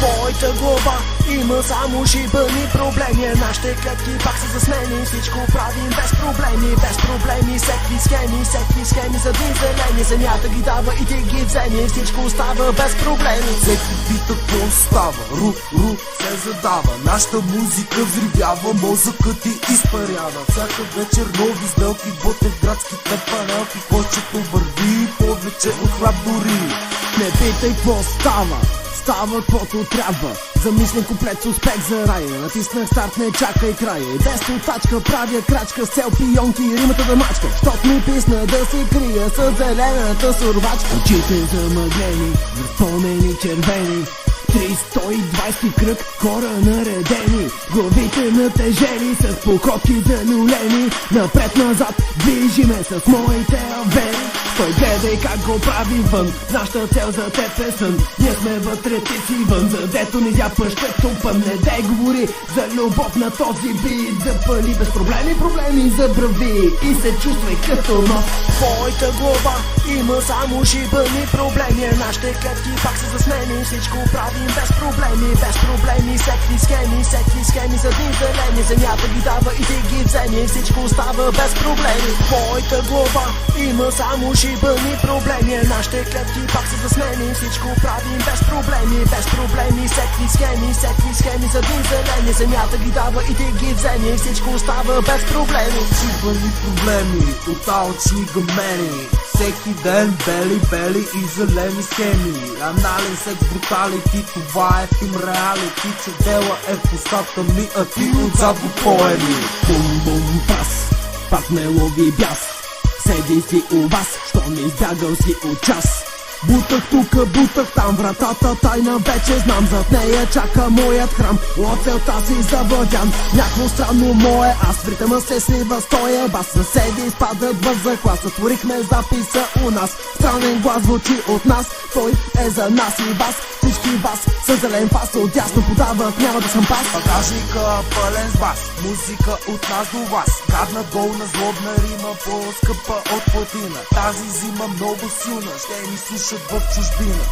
Твоята глава има само шибани проблеми. Нашите клетки пак са засмени. Всичко правим без проблеми, без проблеми. Всеки схеми за дни зелени. Земята ги дава и ти ги вземи. Всичко остава без проблеми. Всеки пита какво става, ру се задава. Нашата музика взривява, мозъкът ти изпарява. Всяка вечер нови сделки, ботев градски панелки. Кочето върви повече от хляб дори. Не питай какво става, става каквото трябва. Замислен куплет с успех за рая. Натиснах старт, не чакай края. Десна тачка, правя крачка с цел пионки и римата да мачка. Щот ми писна да се крия с зелената сурвачка. Очите замъглени, в спомени червени. 320 кръг, хора наредени. Главите натежени, с походки залюлени. Напред-назад движиме с моите авери. Той гледай как го прави вън. Нашата цел за теб е сън. Ние сме вътре, ти си вън. Задето не зяпаш като пън. Не дай говори за любов на този бит. Запали без проблеми забрави и се чувствай като нов. Твоята глава има само шибани проблеми. Нашите клетки пак са засмени. Всичко правим без проблеми. Всеки схеми за дни зелени. Земята ги дава и ти ги вземи. Всичко остава без проблеми. Твоята глава има само шибани проблеми. Нашите клетки пак са засмени. Всичко правим без проблеми. Всеки схеми за дни зелени. Земята ги дава и ти ги вземи. Всичко остава без проблеми. Шибани проблеми, тоталчни гамени. Всеки ден бели и зелени схеми. Анален секс бруталити, това е филм реалити. Че дела е в устата ми, а ти отзад го поеми. Бум-бум пас, пак ме лови бяс. Седи си у вас, що не избягал си от час. Бутах тука, бутах там, вратата тайна вече знам. Зад нея чака моят храм, от целта си завладян. Някакво странно мое, аз в ритъма се слива с тоя бас. Съседи изпадат в захлас, сътворихме записа у нас. Странен глас звучи от нас, той е за нас и вас. Всички вас са зелен пас, отдясно подават, няма да съм пас. Багажника пълен с бас, музика от нас до вас. Гадна болна, злобна рима, по-скъпа от платина. Тази зима много силна, ще ни слушат в чужбина.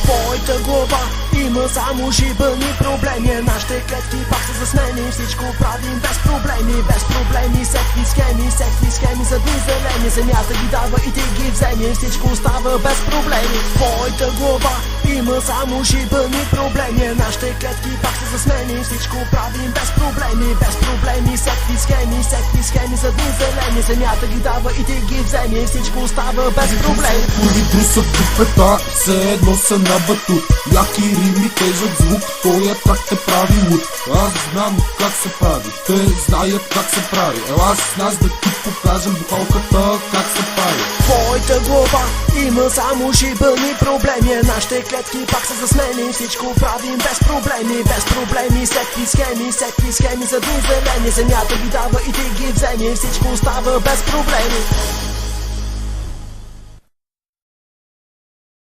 Твоята глава има само шибани проблеми. Нашите клетки пак са засмени. Всичко правим без проблеми. Всеки схеми за дни зелени. Земята ги дава и ти ги вземи. Всичко остава без проблеми. Твоята глава има само шибани проблеми. Нашите клетки пак са засмени. Всичко правим без проблеми. Всеки схеми за дни зелени. Земята ги дава и ти ги вземи. Всичко остава без проблеми. Коли брусат купета, все едно са на батут. Яки рими, тежък звук, тоя трак те прави луд. Аз знам как се прави, те знаят как се прави. Ела с нас да ти покажем бухалката как се прави. Твоята глава има само шибани проблеми. Нашите клетки пак са засмени. Всичко правим без проблеми. Всеки схеми за дни зелени. Земята ги дава и ти ги вземи. Всичко остава без проблеми.